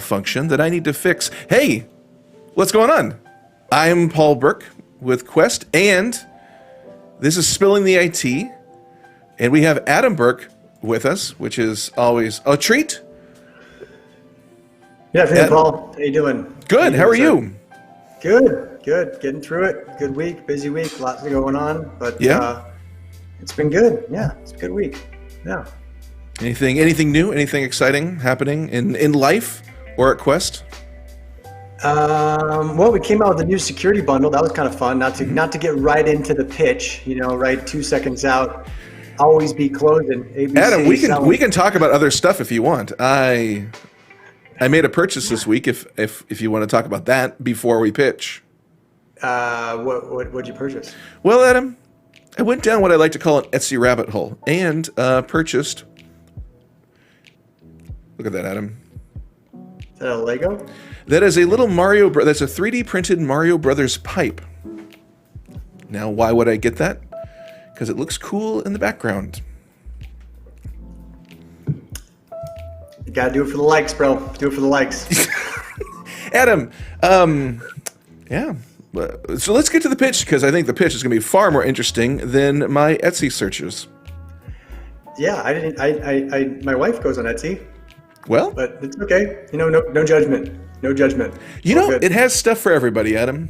function that I need to fix. Hey, what's going on? I'm Paul Burke with Quest, and this is Spilling the IT, and we have Adam Burke with us, which is always a treat. Yeah, hey, Paul. How you doing? Good. How are you? Good. Getting through it. Good week, busy week, lots going on, but it's been good. Yeah, it's a good week. Yeah. Anything new? Anything exciting happening in life or at Quest? Well, we came out with a new security bundle. That was kind of fun. Not to get right into the pitch. Right 2 seconds out. Always be closing. ABC Adam, selling. we can talk about other stuff if you want. I made a purchase this week. If you want to talk about that before we pitch. What'd you purchase? Well, Adam, I went down what I like to call an Etsy rabbit hole and purchased. Look at that, Adam. Is that a Lego? That is a little Mario. That's a 3D printed Mario Brothers pipe. Now, why would I get that? Because it looks cool in the background. You gotta do it for the likes, bro. Do it for the likes. Adam, yeah. So let's get to the pitch, because I think the pitch is going to be far more interesting than my Etsy searches. Yeah, my wife goes on Etsy. Well, but it's okay. No judgment. No judgment. It has stuff for everybody, Adam.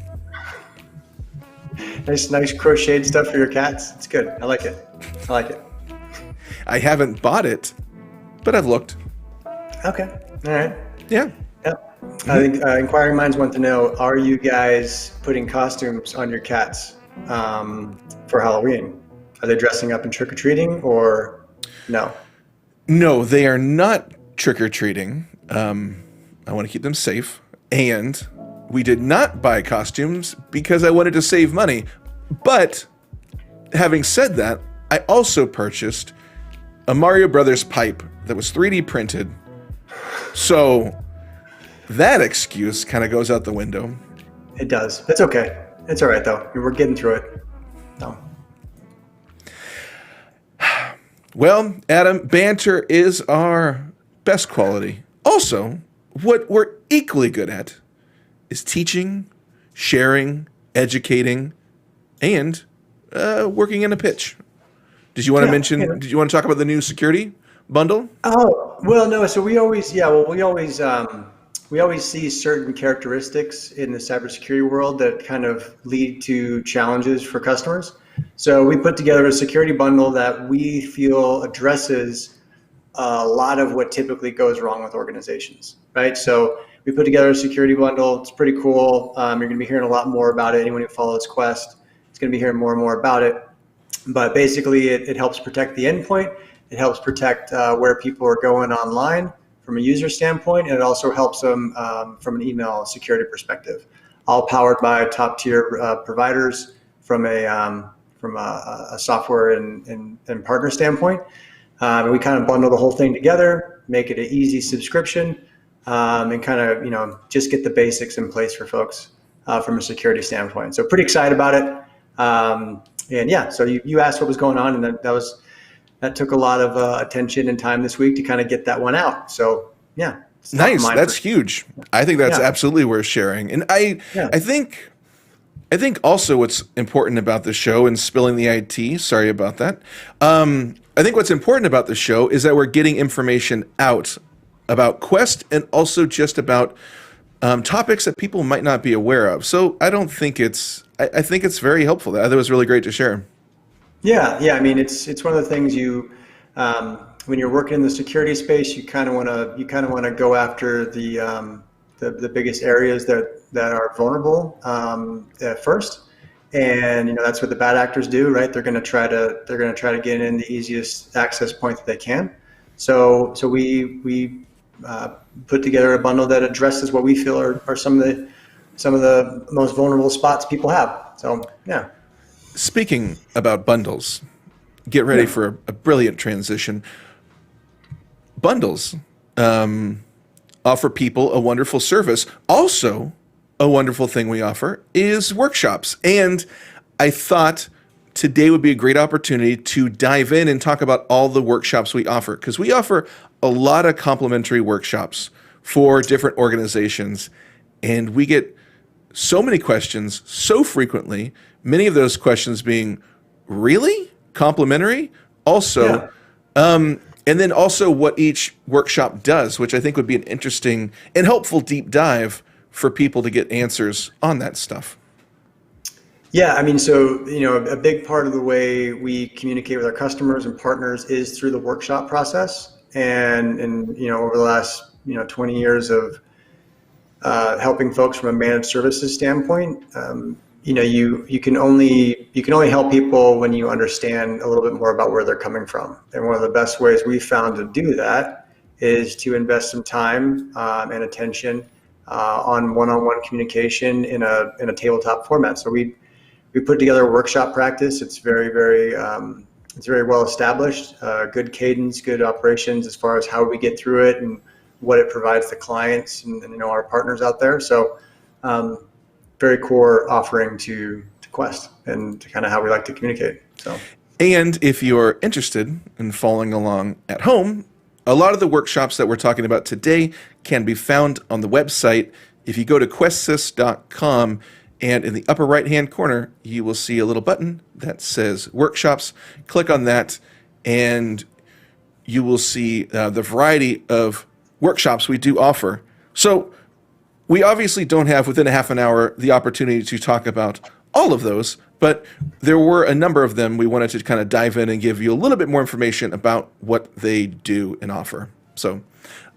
Nice crocheted stuff for your cats. It's good. I like it. I haven't bought it, but I've looked. Okay. All right. Yeah. I think inquiring minds want to know: are you guys putting costumes on your cats for Halloween? Are they dressing up and trick or treating, or no? No, they are not trick or treating. I want to keep them safe, and we did not buy costumes because I wanted to save money. But having said that, I also purchased a Mario Brothers pipe that was 3D printed. So that excuse kind of goes out the window. It does. It's okay. It's all right, though. We're getting through it. No. Well, Adam, banter is our best quality. Also, what we're equally good at is teaching, sharing, educating, and working in a pitch. Did you want to mention? Did you want to talk about the new security bundle? Oh, well, no. So we always see certain characteristics in the cybersecurity world that kind of lead to challenges for customers. So we put together a security bundle that we feel addresses a lot of what typically goes wrong with organizations, right? So we put together a security bundle. It's pretty cool. You're going to be hearing a lot more about it. Anyone who follows Quest is going to be hearing more and more about it. But basically, it helps protect the endpoint. It helps protect where people are going online from a user standpoint, and it also helps them from an email security perspective. All powered by top tier providers from a software and partner standpoint. And we kind of bundle the whole thing together, make it an easy subscription, and kind of just get the basics in place for folks from a security standpoint. So pretty excited about it. And yeah, so you asked what was going on, and that took a lot of attention and time this week to kind of get that one out. So yeah. Nice. That's huge. I think that's absolutely worth sharing. And I think also what's important about the show and Spilling the IT, sorry about that. I think what's important about the show is that we're getting information out about Quest and also just about topics that people might not be aware of. So I think it's very helpful. That was really great to share. Yeah. I mean, it's one of the things when you're working in the security space, you kind of want to go after the biggest areas that are vulnerable at first, and that's what the bad actors do, right? They're going to try to get in the easiest access point that they can. So we put together a bundle that addresses what we feel are some of the most vulnerable spots people have. So yeah. Speaking about bundles, get ready for a brilliant transition. Bundles offer people a wonderful service. Also, a wonderful thing we offer is workshops. And I thought today would be a great opportunity to dive in and talk about all the workshops we offer, because we offer a lot of complimentary workshops for different organizations, and we get so many questions so frequently, many of those questions being really complimentary. Also, and then also what each workshop does, which I think would be an interesting and helpful deep dive for people to get answers on that stuff. Yeah, I mean, so, a big part of the way we communicate with our customers and partners is through the workshop process. And over the last, 20 years of helping folks from a managed services standpoint, you can only help people when you understand a little bit more about where they're coming from. And one of the best ways we've found to do that is to invest some time and attention on one-on-one communication in a tabletop format. So we put together a workshop practice. It's very well established, good cadence, good operations as far as how we get through it and what it provides the clients and our partners out there. So very core offering to Quest and to kind of how we like to communicate. So, and if you're interested in following along at home, a lot of the workshops that we're talking about today can be found on the website. If you go to questsys.com, and in the upper right-hand corner, you will see a little button that says Workshops. Click on that, and you will see the variety of workshops we do offer. So we obviously don't have, within a half an hour, the opportunity to talk about all of those, but there were a number of them we wanted to kind of dive in and give you a little bit more information about what they do and offer. So,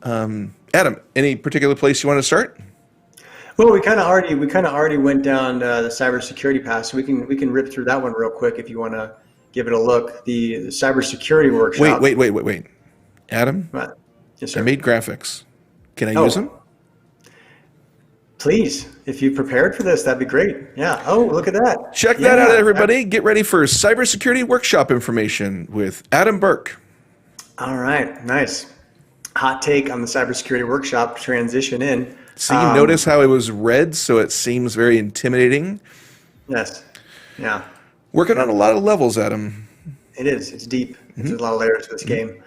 Adam, any particular place you want to start? Well, we kind of already went down the cybersecurity path, so we can rip through that one real quick if you want to give it a look. The cybersecurity workshop. Wait. Adam? What? Yes, sir. I made graphics. Can I use them? Please, if you prepared for this, that'd be great. Yeah. Oh, look at that. Check that out, everybody. Get ready for cybersecurity workshop information with Adam Burke. All right. Nice. Hot take on the cybersecurity workshop transition in. So you notice how it was red, so it seems very intimidating? Yes. Yeah. Working on a lot of levels, Adam. It is. It's deep. There's a lot of layers to this game.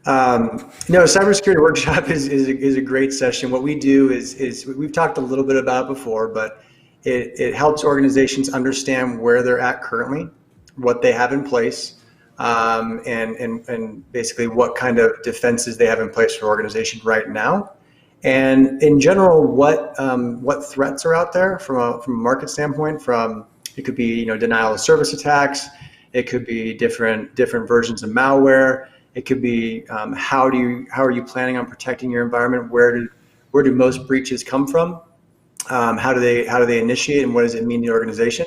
Cybersecurity workshop is a great session. What we do is we've talked a little bit about it before, but it helps organizations understand where they're at currently, what they have in place, and basically what kind of defenses they have in place for organization right now. And in general, what threats are out there from a market standpoint? It could be denial of service attacks. It could be different versions of malware. It could be how are you planning on protecting your environment? Where do most breaches come from? How do they initiate, and what does it mean to the organization?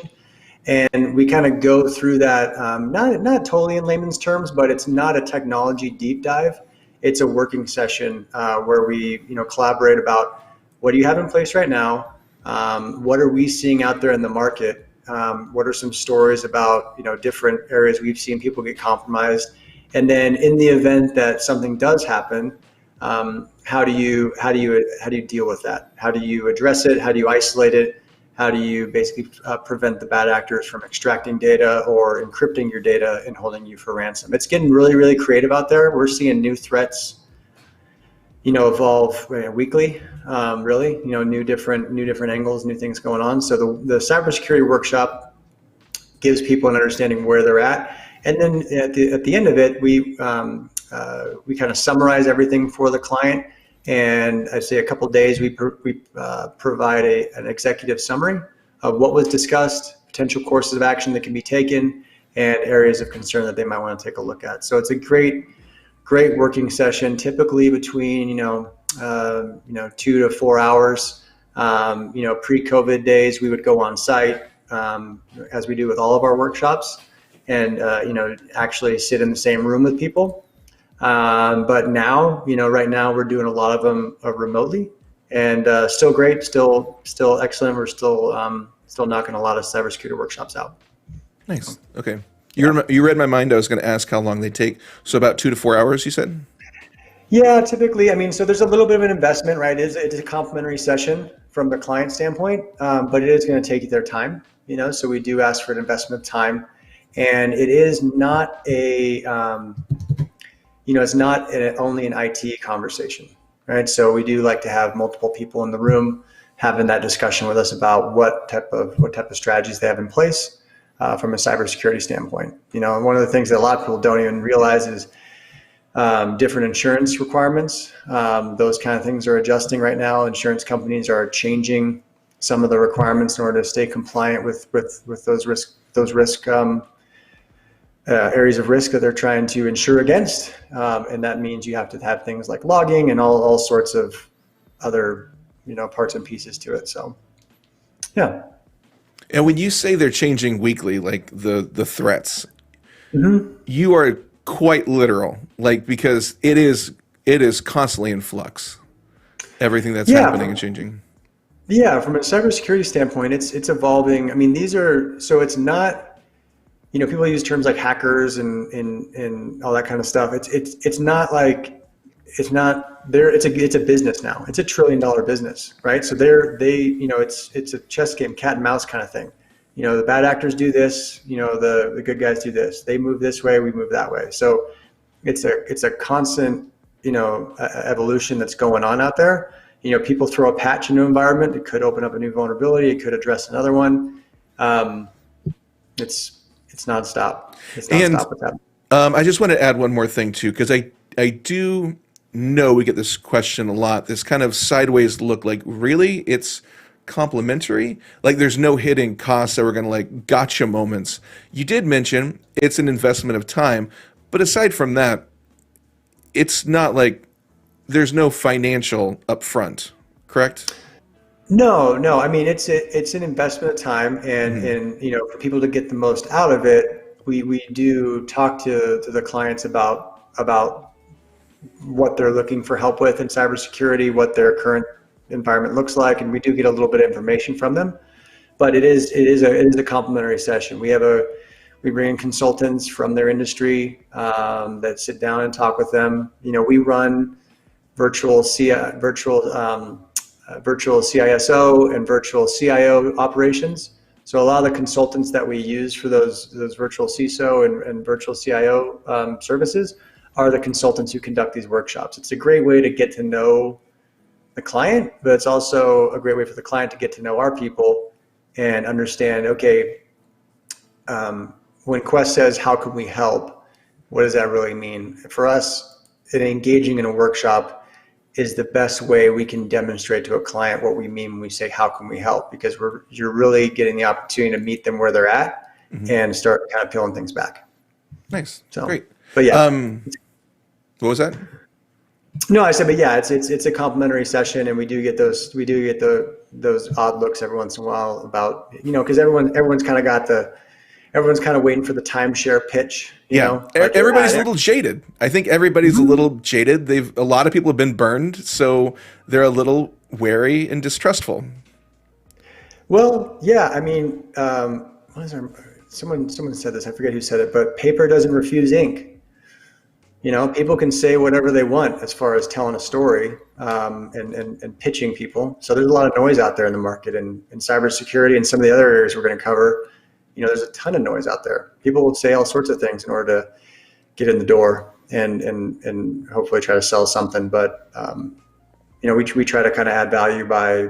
And we kind of go through that, not totally in layman's terms, but it's not a technology deep dive. It's a working session where we collaborate about what do you have in place right now, what are we seeing out there in the market, what are some stories about different areas we've seen people get compromised, and then in the event that something does happen, how do you deal with that? How do you address it? How do you isolate it? How do you basically prevent the bad actors from extracting data or encrypting your data and holding you for ransom? It's getting really, really creative out there. We're seeing new threats, evolve weekly. Really, new different angles, new things going on. So the cybersecurity workshop gives people an understanding where they're at, and then at the end of it, we kind of summarize everything for the client. And I'd say a couple of days, we provide an executive summary of what was discussed, potential courses of action that can be taken, and areas of concern that they might want to take a look at. So it's a great working session, typically between 2 to 4 hours. Pre-COVID days, we would go on site, as we do with all of our workshops, and actually sit in the same room with people. But now, right now we're doing a lot of them remotely, and still great, still excellent. We're still knocking a lot of cybersecurity workshops out. Nice. Okay. You read my mind. I was going to ask how long they take. So about 2 to 4 hours, you said? Yeah, typically. I mean, so there's a little bit of an investment, right? It's a complimentary session from the client standpoint, but it is going to take their time, so we do ask for an investment of time, and it is not it's not only an IT conversation. right? So we do like to have multiple people in the room having that discussion with us about what type of strategies they have in place from a cybersecurity standpoint. And one of the things that a lot of people don't even realize is different insurance requirements. Those kind of things are adjusting right now. Insurance companies are changing some of the requirements in order to stay compliant with those risk areas of risk that they're trying to insure against. And that means you have to have things like logging and all sorts of other parts and pieces to it. So, yeah. And when you say they're changing weekly, like the threats, you are quite literal, like, because it is constantly in flux. Everything that's happening and changing. Yeah, from a cybersecurity standpoint, it's evolving. I mean, it's not, people use terms like hackers and all that kind of stuff. It's not like, it's not there. It's a business now. It's $1 trillion business, right? So it's a chess game, cat and mouse kind of thing. The bad actors do this, the good guys do this. They move this way, we move that way. So it's a constant, evolution that's going on out there. People throw a patch into an environment. It could open up a new vulnerability. It could address another one. It's nonstop. It's nonstop what's happening. I just want to add one more thing too, because I do know we get this question a lot. This kind of sideways look, like, really, it's complementary? Like, there's no hidden costs that we're going to, like, gotcha moments. You did mention it's an investment of time, but aside from that, it's not like there's no financial upfront, correct? No. I mean, it's an investment of time, and for people to get the most out of it, we do talk to the clients about what they're looking for help with in cybersecurity, what their current environment looks like, and we do get a little bit of information from them. But it is a complimentary session. We bring in consultants from their industry that sit down and talk with them. We run virtual CISO and virtual CIO operations. So a lot of the consultants that we use for those virtual CISO and virtual CIO services are the consultants who conduct these workshops. It's a great way to get to know the client, but it's also a great way for the client to get to know our people and understand, okay, when Quest says, how can we help? What does that really mean? For us, engaging in a workshop is the best way we can demonstrate to a client what we mean when we say, how can we help? Because you're really getting the opportunity to meet them where they're at and start kind of peeling things back. Nice. So, great. But yeah. What was that? No, I said, but yeah, it's a complimentary session, and we do get those odd looks every once in a while about, because everyone's kind of waiting for the timeshare pitch. You know? Like, everybody's a little jaded. I think everybody's a little jaded. A lot of people have been burned, so they're a little wary and distrustful. Well, yeah, I mean, someone said this, I forget who said it, but paper doesn't refuse ink. People can say whatever they want as far as telling a story and pitching people. So there's a lot of noise out there in the market, and in cybersecurity and some of the other areas we're going to cover. There's a ton of noise out there. People will say all sorts of things in order to get in the door and hopefully try to sell something. But we try to kind of add value by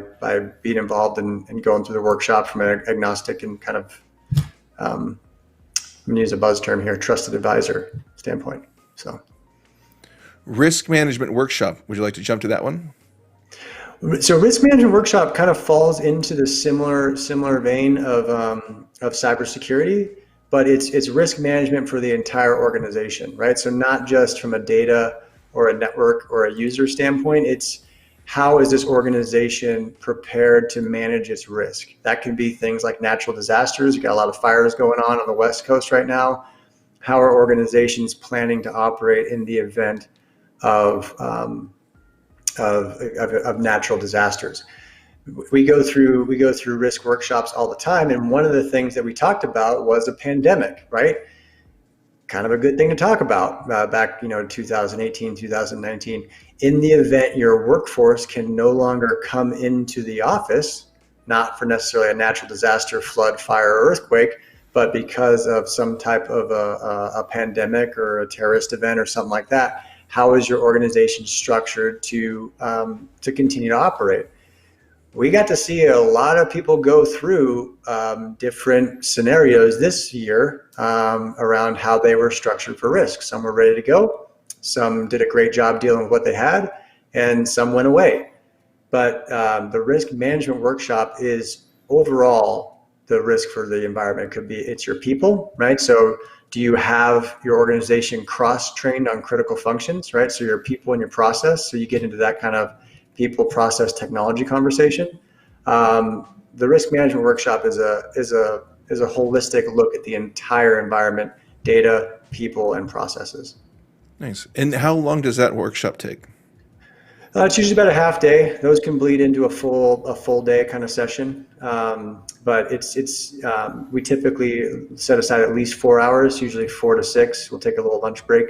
being involved and going through the workshop from an agnostic and kind of I'm going to use a buzz term here, trusted advisor standpoint. So, risk management workshop. Would you like to jump to that one? So, risk management workshop kind of falls into the similar vein of cybersecurity, but it's risk management for the entire organization, right? So, not just from a data or a network or a user standpoint. It's how is this organization prepared to manage its risk? That can be things like natural disasters. We've got a lot of fires going on the West Coast right now. How are organizations planning to operate in the event of natural disasters? We go through risk workshops all the time, and one of the things that we talked about was a pandemic, right? Kind of a good thing to talk about back 2018, 2019. In the event your workforce can no longer come into the office, not for necessarily a natural disaster, flood, fire, or earthquake, but because of some type of a pandemic or a terrorist event or something like that, how is your organization structured to continue to operate? We got to see a lot of people go through different scenarios this year around how they were structured for risk. Some were ready to go. Some did a great job dealing with what they had, and some went away. But the risk management workshop is overall the risk for the environment. Could be it's your people, right? So do you have your organization cross-trained on critical functions, right? So your people and your process. So you get into that kind of people, process, technology conversation. The risk management workshop is a holistic look at the entire environment, data, people, and processes. Nice. And how long does that workshop take? It's usually about a half day. Those can bleed into a full day kind of session. But we typically set aside at least 4 hours, usually 4 to 6. We'll take a little lunch break,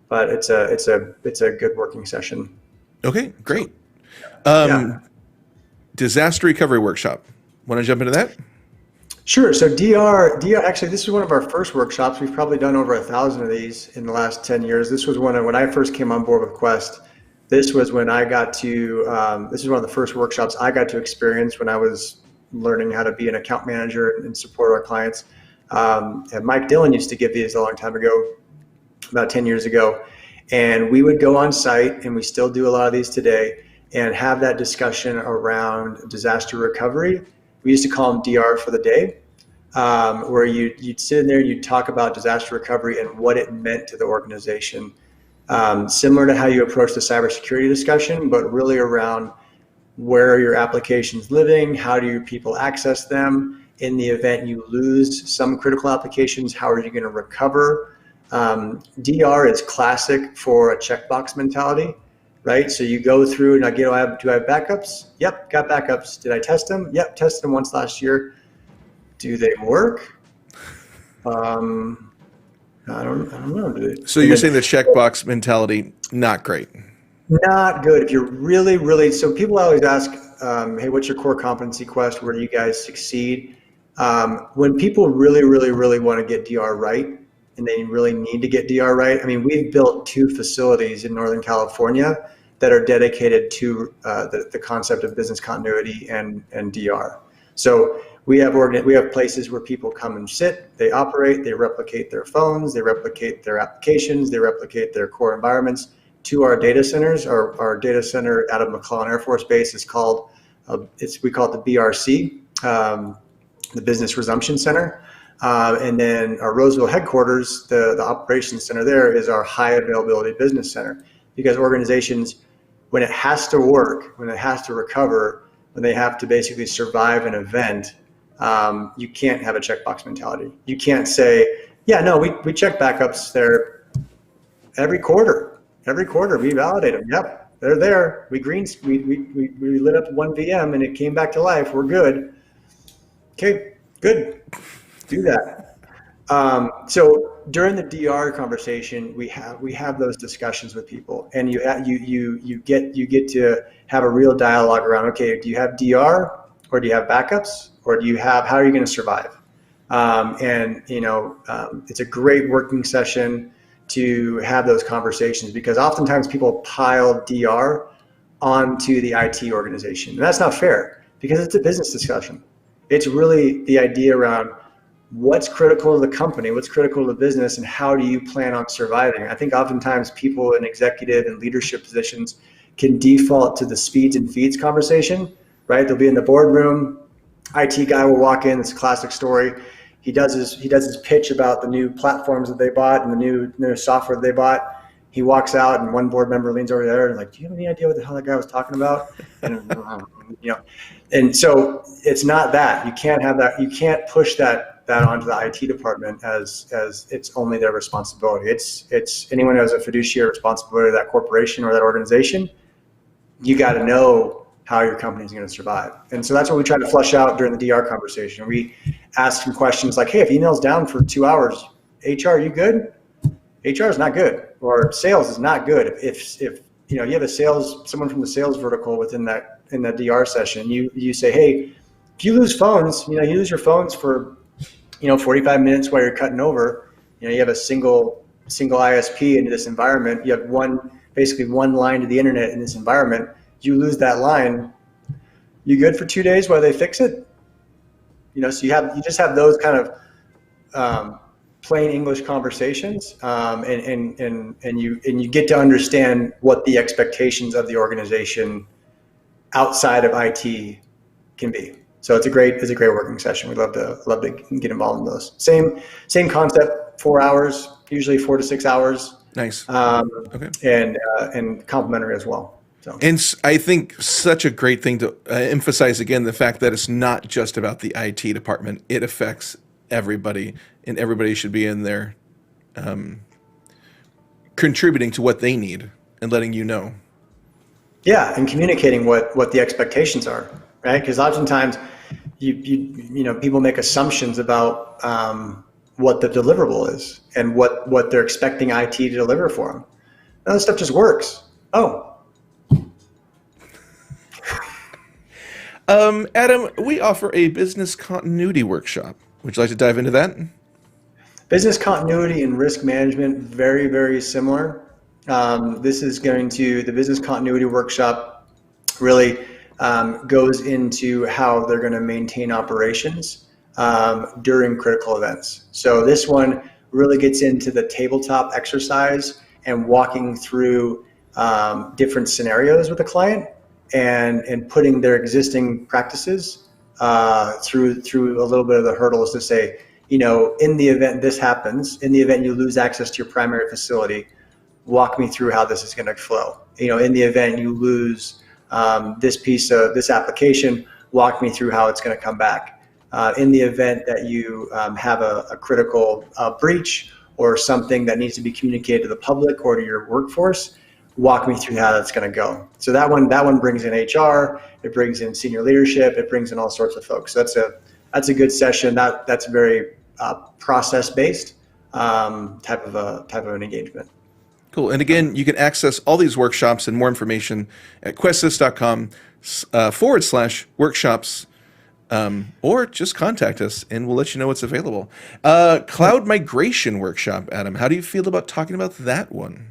but it's a good working session. Okay, great. Yeah. Disaster recovery workshop. Want to jump into that? Sure. So DR, actually, this is one of our first workshops. We've probably done over 1,000 of these in the last 10 years. This was when I first came on board with Quest. This was when I got to, this is one of the first workshops I got to experience when I was learning how to be an account manager and support our clients. And Mike Dillon used to give these a long time ago, about 10 years ago. And we would go on site, and we still do a lot of these today, and have that discussion around disaster recovery. We used to call them DR for the day, where you'd sit in there and you'd talk about disaster recovery and what it meant to the organization. Similar to how you approach the cybersecurity discussion, but really around where are your applications living, how do your people access them, in the event you lose some critical applications, how are you going to recover? DR is classic for a checkbox mentality, right? So you go through and do I have backups? Yep, got backups. Did I test them? Yep, tested them once last year. Do they work? I don't know. So you're saying the checkbox mentality, not great. Not good. If you're really, so people always ask, hey, what's your core competency Quest? Where do you guys succeed? When people really want to get DR right, and they really need to get DR right, I mean, we've built 2 facilities in Northern California that are dedicated to the concept of business continuity and DR. So we have places where people come and sit, they operate, they replicate their phones, they replicate their applications, they replicate their core environments to our data centers. Our data center out of McClellan Air Force Base is called, we call it the BRC, the Business Resumption Center. And then our Roseville headquarters, the operations center there, is our high availability business center, because organizations, when it has to work, when it has to recover, when they have to basically survive an event, you can't have a checkbox mentality. You can't say, yeah, no, we check backups there every quarter. Every quarter we validate them. Yep, they're there. We lit up one VM and it came back to life. We're good. Okay, good. Do that. So during the DR conversation, we have those discussions with people, and you get to have a real dialogue around, okay, do you have DR, or do you have backups, or how are you going to survive? It's a great working session to have those conversations, because oftentimes people pile DR onto the IT organization, and that's not fair, because it's a business discussion. It's really the idea around what's critical to the company, what's critical to the business, and how do you plan on surviving? I think oftentimes people in executive and leadership positions can default to the speeds and feeds conversation, right? They'll be in the boardroom, IT guy will walk in, it's a classic story. He does his pitch about the new platforms that they bought and the new software that they bought. He walks out, and one board member leans over there and like, do you have any idea what the hell that guy was talking about? And and so it's not that. You can't have that. You can't push that onto the IT department as it's only their responsibility. It's anyone who has a fiduciary responsibility to that corporation or that organization. You got to know how your company is going to survive. And so that's what we try to flush out during the DR conversation. We ask some questions like, hey, if email's down for 2 hours, HR, you good? HR is not good, or sales is not good. If you have someone from the sales vertical in that DR session, you say, hey, if you lose phones, you lose your phones for 45 minutes while you're cutting over. You have a single ISP into this environment. You have one basically one line to the internet in this environment. You lose that line, you good for 2 days while they fix it? So you just have those kind of plain English conversations, and you get to understand what the expectations of the organization outside of IT can be. So it's a great working session. We'd love to get involved in those. Same concept, 4 hours, usually 4 to 6 hours. Nice. Okay. And complimentary as well. So. And I think such a great thing to emphasize again, the fact that it's not just about the IT department. It affects everybody, and everybody should be in there contributing to what they need and letting you know. Yeah, and communicating what the expectations are, right? Because oftentimes people make assumptions about what the deliverable is and what they're expecting IT to deliver for them. And that stuff just works. Oh. Adam, we offer a business continuity workshop. Would you like to dive into that? Business continuity and risk management, very, very similar. The business continuity workshop really goes into how they're going to maintain operations during critical events. So this one really gets into the tabletop exercise and walking through different scenarios with the client and putting their existing practices through a little bit of the hurdles to say, in the event this happens, in the event you lose access to your primary facility, walk me through how this is going to flow. In the event you lose this piece of this application, walk me through how it's going to come back. In the event that you have a critical breach or something that needs to be communicated to the public or to your workforce, walk me through how that's going to go. So that one brings in HR, it brings in senior leadership, it brings in all sorts of folks. So that's a good session. That's very process based type of an engagement. Cool. And again, you can access all these workshops and more information at Questsys.com/workshops, or just contact us and we'll let you know what's available. Cloud migration workshop, Adam. How do you feel about talking about that one?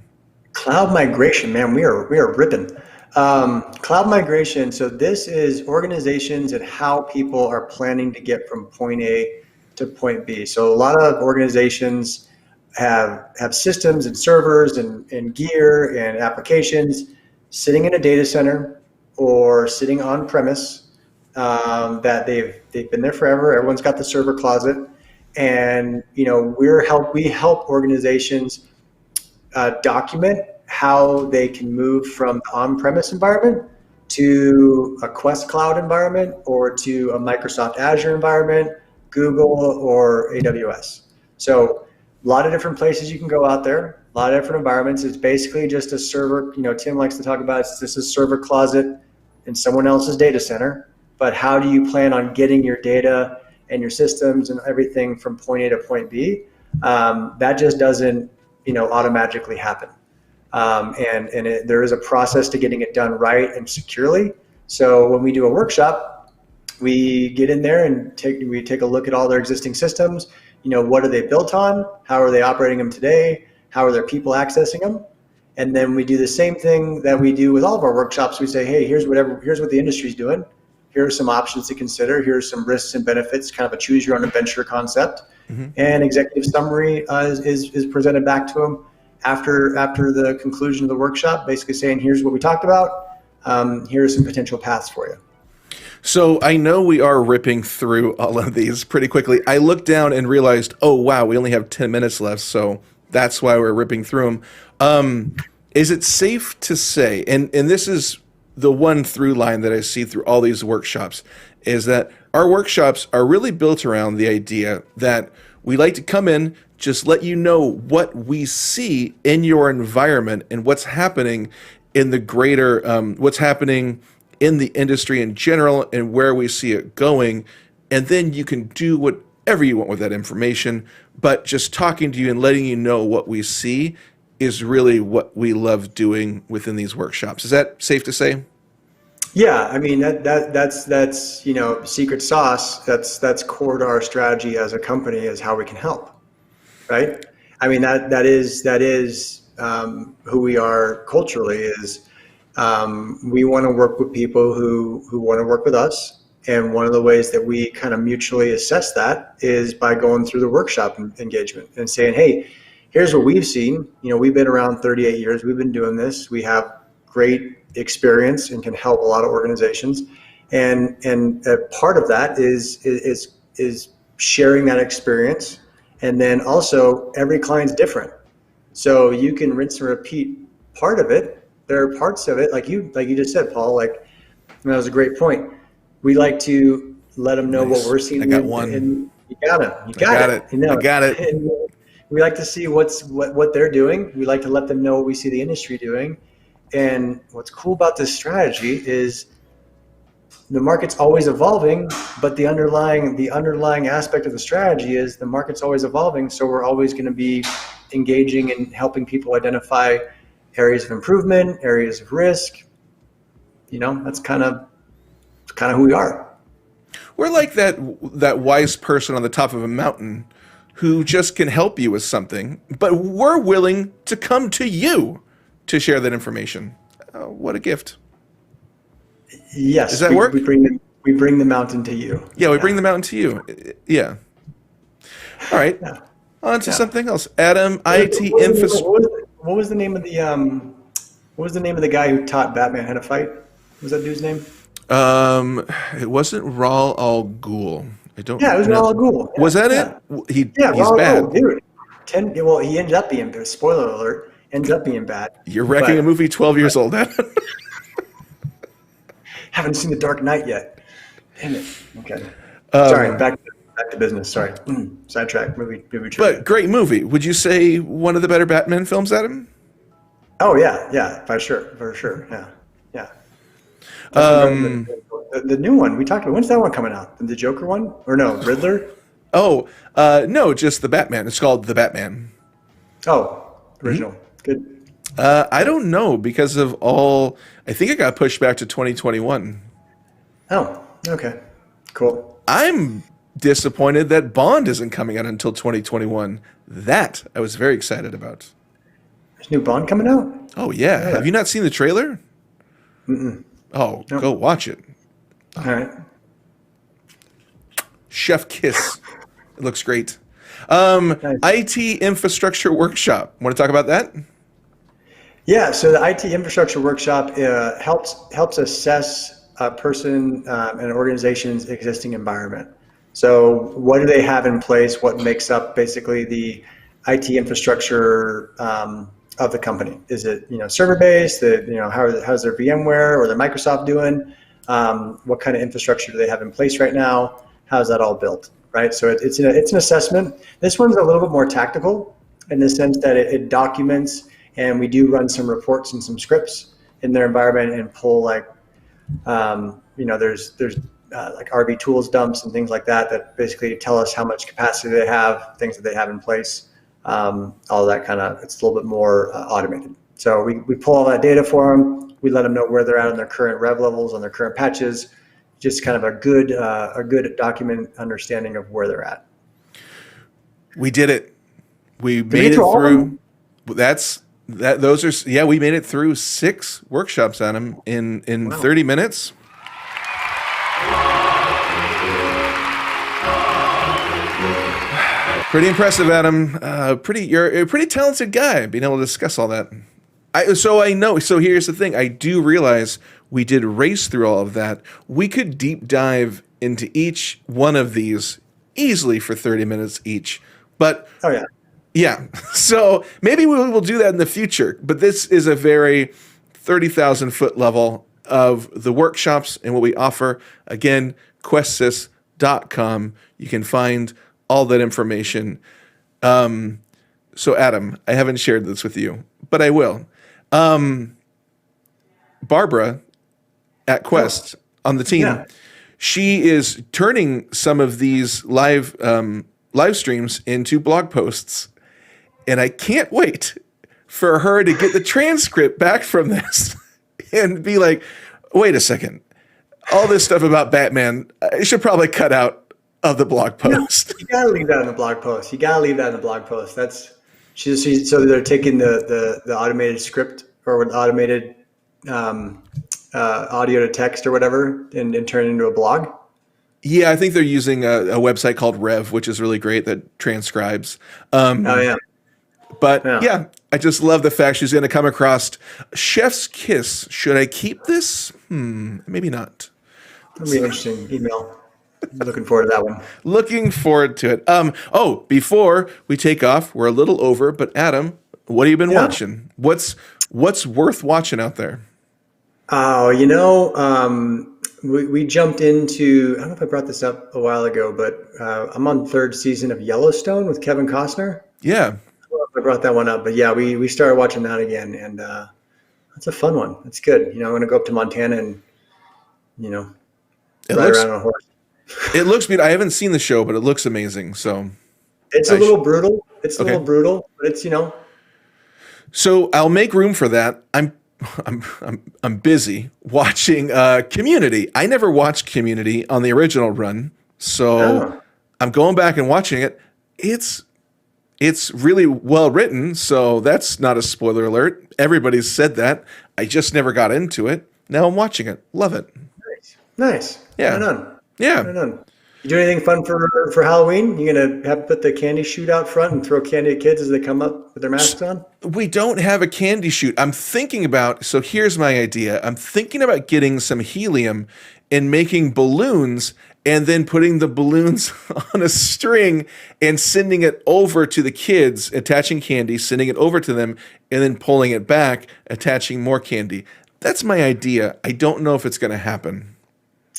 Cloud migration, man, we are ripping. Cloud migration. So this is organizations and how people are planning to get from point A to point B. So a lot of organizations have systems and servers and gear and applications sitting in a data center or sitting on premise that they've been there forever. Everyone's got the server closet, and we help organizations document how they can move from the on-premise environment to a Quest Cloud environment or to a Microsoft Azure environment, Google or AWS. So a lot of different places you can go out there, a lot of different environments. It's basically just a server, Tim likes to talk about it's just a server closet in someone else's data center. But how do you plan on getting your data and your systems and everything from point A to point B? That just doesn't, automatically happen. There is a process to getting it done right and securely. So when we do a workshop, we get in there and take a look at all their existing systems. What are they built on? How are they operating them today? How are their people accessing them? And then we do the same thing that we do with all of our workshops. We say, hey, here's what the industry's doing. Here are some options to consider. Here are some risks and benefits, kind of a choose your own adventure concept. Mm-hmm. And executive summary is presented back to them after the conclusion of the workshop, basically saying, here's what we talked about. Here are some potential paths for you. So I know we are ripping through all of these pretty quickly. I looked down and realized, oh, wow, we only have 10 minutes left. So that's why we're ripping through them. Is it safe to say, and this is the one through line that I see through all these workshops, is that our workshops are really built around the idea that we like to come in, just let you know what we see in your environment and what's happening in the greater, what's happening in the industry in general and where we see it going. And then you can do whatever you want with that information. But just talking to you and letting you know what we see is really what we love doing within these workshops. Is that safe to say? Yeah, I mean that's secret sauce. That's core to our strategy as a company, is how we can help, right? I mean that is who we are culturally is we want to work with people who want to work with us. And one of the ways that we kind of mutually assess that is by going through the workshop engagement and saying, hey, here's what we've seen. We've been around 38 years. We've been doing this. We have great experience and can help a lot of organizations. And a part of that is sharing that experience. And then also every client's different. So you can rinse and repeat part of it. There are parts of it, like you just said, Paul, that was a great point. We like to let them know what we're seeing. I got one. And you got it. I got it. And we like to see what they're doing. We like to let them know what we see the industry doing. And what's cool about this strategy is the market's always evolving, but the underlying aspect of the strategy is the market's always evolving. So we're always going to be engaging and helping people identify areas of improvement, areas of risk. That's kind of who we are. We're like that wise person on the top of a mountain who just can help you with something, but we're willing to come to you to share that information. What a gift. Yes. Does that work? We bring the mountain to you. Yeah, we bring the mountain to you. Yeah. All right. Yeah. On to something else. Adam, IT infrastructure. What was the name of the guy who taught Batman how to fight? What was that dude's name? It wasn't Ra's al Ghul. I don't. Yeah, it was Ra's al Ghul. Yeah, was that it? He's bad. Dude. He ended up being. Spoiler alert. Ends up being bad. You're wrecking a movie 12 years old. Haven't seen The Dark Knight yet. Damn it. Okay. Sorry. Back to business. Sorry. Sidetrack. Movie trivia. But great movie. Would you say one of the better Batman films, Adam? Oh yeah, for sure. Yeah. The new one we talked about. When's that one coming out? The Joker one or no? Riddler? Oh, no, just the Batman. It's called The Batman. Oh, original. Mm-hmm. Good. I don't know because of all. I think it got pushed back to 2021. Oh, okay, cool. I'm disappointed that Bond isn't coming out until 2021. That I was very excited about. There's new Bond coming out? Oh yeah. Have you not seen the trailer? Mm-mm. Oh, nope. Go watch it. All right. Chef kiss. It looks great. Nice. IT infrastructure workshop. Want to talk about that? Yeah. So the IT infrastructure workshop helps assess a person and an organization's existing environment. So what do they have in place? What makes up basically the IT infrastructure of the company? Is it server based? How's their VMware or their Microsoft doing? What kind of infrastructure do they have in place right now? How's that all built? Right. So it's an assessment. This one's a little bit more tactical in the sense that it documents, and we do run some reports and some scripts in their environment and pull there's like RV tools dumps and things like that basically tell us how much capacity they have, things that they have in place. All that kind of, it's a little bit more automated. So we pull all that data for them. We let them know where they're at on their current rev levels, on their current patches, just kind of a good document understanding of where they're at. We did it. We made it through. We made it through 6 workshops on them in wow. 30 minutes. Pretty impressive, Adam. You're a pretty talented guy being able to discuss all that. So here's the thing. I do realize we did race through all of that. We could deep dive into each one of these easily for 30 minutes each. But oh yeah. Yeah. So maybe we will do that in the future. But this is a very 30,000 foot level of the workshops and what we offer. Again, questsys.com. You can find all that information. So Adam, I haven't shared this with you, but I will. Barbara at Quest on the team, yeah. She is turning some of these live streams into blog posts. And I can't wait for her to get the transcript back from this and be like, wait a second, all this stuff about Batman, I should probably cut out of the blog post. You gotta leave that in the blog post. That's So they're taking the automated script or automated audio to text or whatever and turn it into a blog. Yeah, I think they're using a website called Rev, which is really great that transcribes. Oh yeah. But yeah, I just love the fact she's going to come across Chef's Kiss. Should I keep this? Maybe not. That'll be an interesting email. Looking forward to that one. Looking forward to it. Oh, before we take off, we're a little over, but Adam, what have you been watching? What's worth watching out there? Oh, we jumped into, I don't know if I brought this up a while ago, but I'm on third season of Yellowstone with Kevin Costner. Yeah. I brought that one up, but yeah, we started watching that again, and that's a fun one. It's good. I'm going to go up to Montana and, ride around on a horse. It looks beautiful. I haven't seen the show, but it looks amazing. So it's a little brutal. It's a little brutal, but it's. So I'll make room for that. I'm busy watching Community. I never watched Community on the original run, so I'm going back and watching it. It's really well written, so that's not a spoiler alert. Everybody's said that. I just never got into it. Now I'm watching it. Love it. Nice. Yeah. Right on. Yeah. Right on. You do anything fun for Halloween? You gonna have to put the candy chute out front and throw candy at kids as they come up with their masks on? We don't have a candy chute. I'm thinking about, so here's my idea. I'm thinking about getting some helium and making balloons and then putting the balloons on a string and sending it over to the kids, attaching candy, sending it over to them, and then pulling it back, attaching more candy. That's my idea. I don't know if it's going to happen.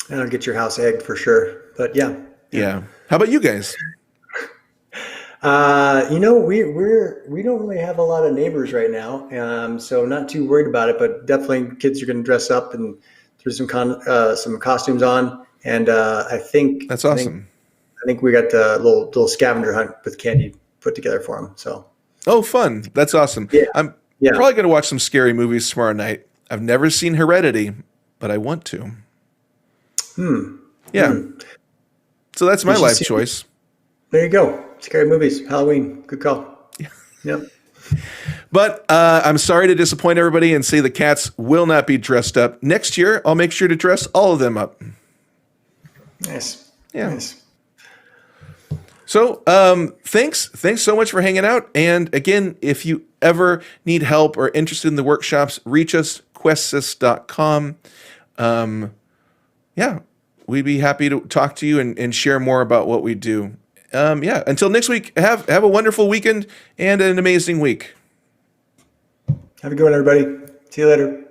That'll get your house egged for sure. But yeah. How about you guys? We don't really have a lot of neighbors right now, so not too worried about it. But definitely, kids are going to dress up and throw some costumes on, and I think that's awesome. I think we got a little scavenger hunt with candy put together for them. So. Oh, fun! That's awesome. Yeah. I'm probably going to watch some scary movies tomorrow night. I've never seen Heredity, but I want to. Yeah. So that's my life choice. There you go. Scary movies, Halloween. Good call. Yeah. But I'm sorry to disappoint everybody and say the cats will not be dressed up. Next year, I'll make sure to dress all of them up. Nice. Yeah. Nice. So thanks so much for hanging out. And again, if you ever need help or interested in the workshops, reach us, questsys.com. We'd be happy to talk to you and share more about what we do. Until next week, have a wonderful weekend and an amazing week. Have a good one, everybody. See you later.